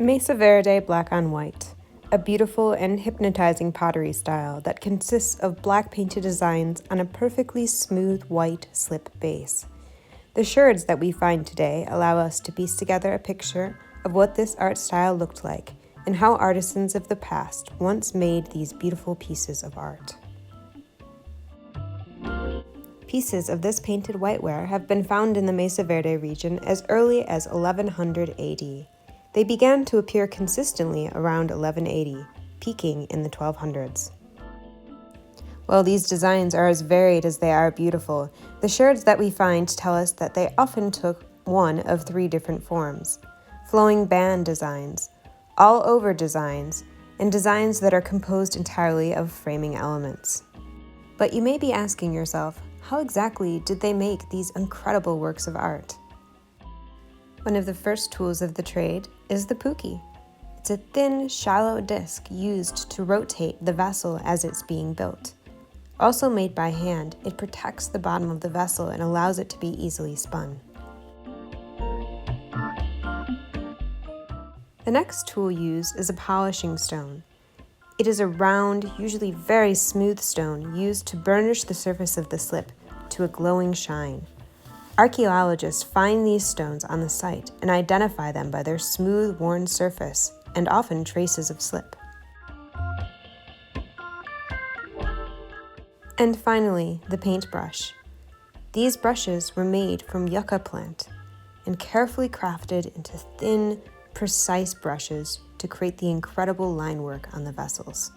Mesa Verde Black on White, a beautiful and hypnotizing pottery style that consists of black painted designs on a perfectly smooth white slip base. The sherds that we find today allow us to piece together a picture of what this art style looked like and how artisans of the past once made these beautiful pieces of art. Pieces of this painted whiteware have been found in the Mesa Verde region as early as 1100 AD. They began to appear consistently around 1180, peaking in the 1200s. While these designs are as varied as they are beautiful, the sherds that we find tell us that they often took one of three different forms: flowing band designs, all-over designs, and designs that are composed entirely of framing elements. But you may be asking yourself, how exactly did they make these incredible works of art? One of the first tools of the trade is the puki. It's a thin, shallow disc used to rotate the vessel as it's being built. Also made by hand, it protects the bottom of the vessel and allows it to be easily spun. The next tool used is a polishing stone. It is a round, usually very smooth stone used to burnish the surface of the slip to a glowing shine. Archaeologists find these stones on the site and identify them by their smooth, worn surface and often traces of slip. And finally, the paintbrush. These brushes were made from yucca plant and carefully crafted into thin, precise brushes to create the incredible line work on the vessels.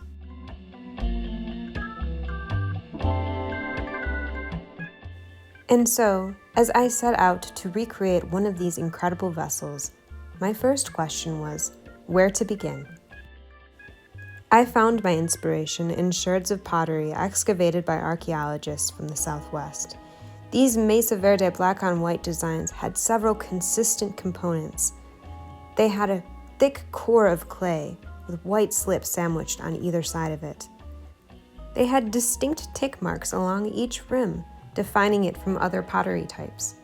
And so, as I set out to recreate one of these incredible vessels, my first question was, where to begin? I found my inspiration in sherds of pottery excavated by archaeologists from the Southwest. These Mesa Verde black on white designs had several consistent components. They had a thick core of clay with white slip sandwiched on either side of it. They had distinct tick marks along each rim, defining it from other pottery types.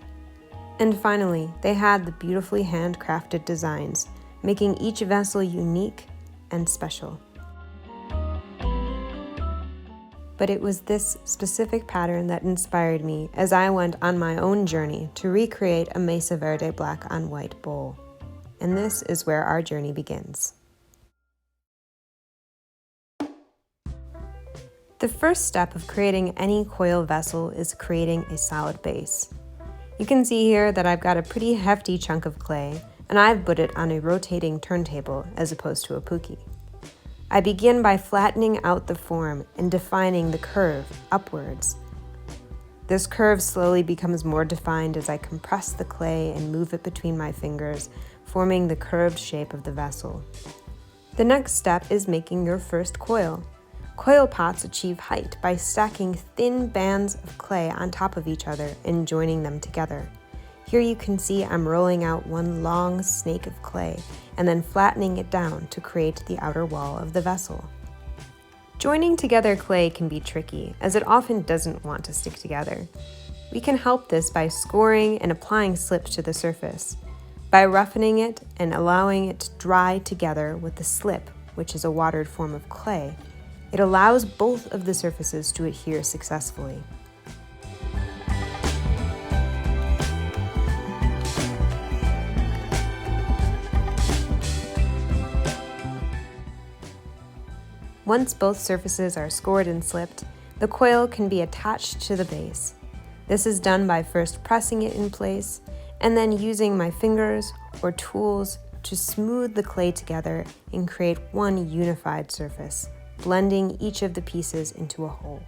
And finally, they had the beautifully handcrafted designs, making each vessel unique and special. But it was this specific pattern that inspired me as I went on my own journey to recreate a Mesa Verde black on white bowl. And this is where our journey begins. The first step of creating any coil vessel is creating a solid base. You can see here that I've got a pretty hefty chunk of clay, and I've put it on a rotating turntable as opposed to a puki. I begin by flattening out the form and defining the curve upwards. This curve slowly becomes more defined as I compress the clay and move it between my fingers, forming the curved shape of the vessel. The next step is making your first coil. Coil pots achieve height by stacking thin bands of clay on top of each other and joining them together. Here you can see I'm rolling out one long snake of clay and then flattening it down to create the outer wall of the vessel. Joining together clay can be tricky, as it often doesn't want to stick together. We can help this by scoring and applying slip to the surface. By roughening it and allowing it to dry together with the slip, which is a watered form of clay, it allows both of the surfaces to adhere successfully. Once both surfaces are scored and slipped, the coil can be attached to the base. This is done by first pressing it in place and then using my fingers or tools to smooth the clay together and create one unified surface, blending each of the pieces into a whole.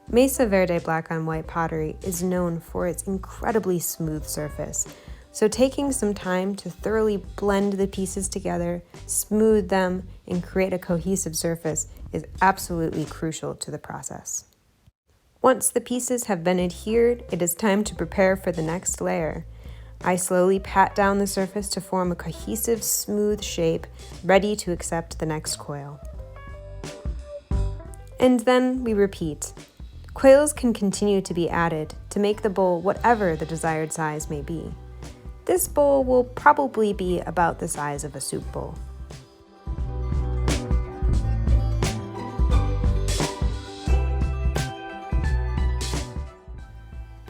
Mesa Verde black on white pottery is known for its incredibly smooth surface, so taking some time to thoroughly blend the pieces together, smooth them, and create a cohesive surface is absolutely crucial to the process. Once the pieces have been adhered, it is time to prepare for the next layer. I slowly pat down the surface to form a cohesive, smooth shape, ready to accept the next coil. And then we repeat. Coils can continue to be added to make the bowl whatever the desired size may be. This bowl will probably be about the size of a soup bowl.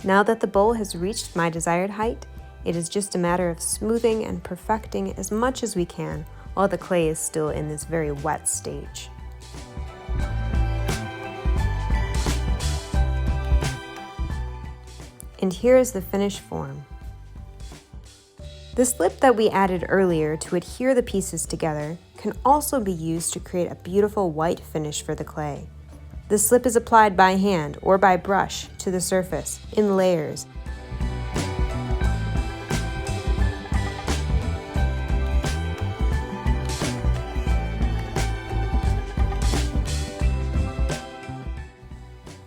Now that the bowl has reached my desired height, it is just a matter of smoothing and perfecting as much as we can while the clay is still in this very wet stage. And here is the finished form. The slip that we added earlier to adhere the pieces together can also be used to create a beautiful white finish for the clay. The slip is applied by hand or by brush to the surface in layers.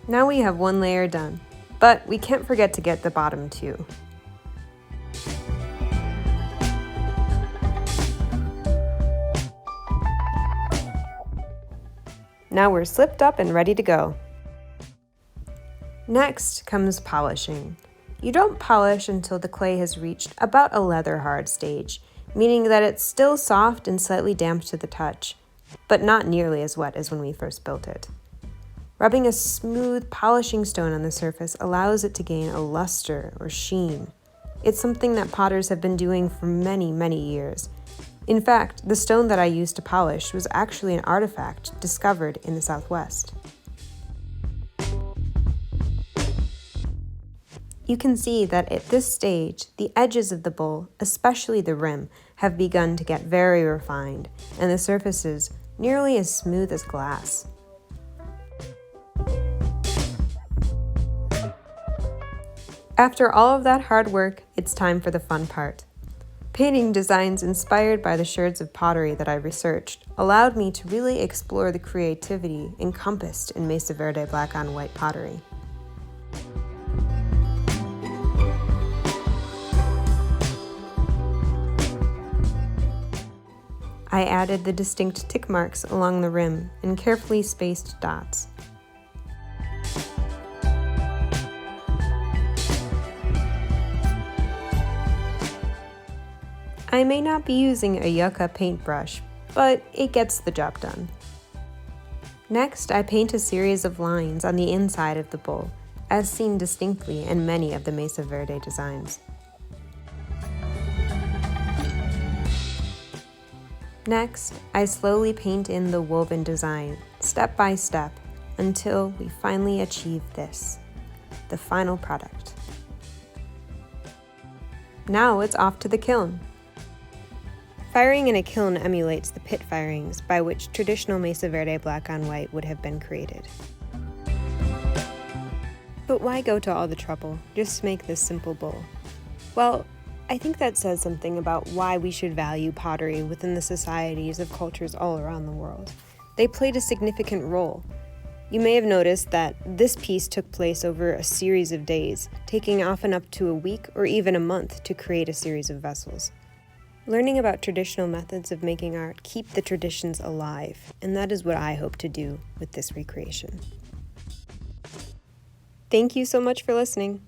Now we have one layer done, but we can't forget to get the bottom too. Now we're slipped up and ready to go. Next comes polishing. You don't polish until the clay has reached about a leather hard stage, meaning that it's still soft and slightly damp to the touch, but not nearly as wet as when we first built it. Rubbing a smooth polishing stone on the surface allows it to gain a luster or sheen. It's something that potters have been doing for many, many years. In fact, the stone that I used to polish was actually an artifact discovered in the Southwest. You can see that at this stage, the edges of the bowl, especially the rim, have begun to get very refined, and the surface is nearly as smooth as glass. After all of that hard work, it's time for the fun part. Painting designs inspired by the sherds of pottery that I researched allowed me to really explore the creativity encompassed in Mesa Verde black on white pottery. I added the distinct tick marks along the rim and carefully spaced dots. I may not be using a yucca paintbrush, but it gets the job done. Next, I paint a series of lines on the inside of the bowl, as seen distinctly in many of the Mesa Verde designs. Next, I slowly paint in the woven design, step by step, until we finally achieve this, the final product. Now it's off to the kiln. Firing in a kiln emulates the pit firings by which traditional Mesa Verde black on white would have been created. But why go to all the trouble just to make this simple bowl? Well, I think that says something about why we should value pottery within the societies of cultures all around the world. They played a significant role. You may have noticed that this piece took place over a series of days, taking often up to a week or even a month to create a series of vessels. Learning about traditional methods of making art keep the traditions alive, and that is what I hope to do with this recreation. Thank you so much for listening.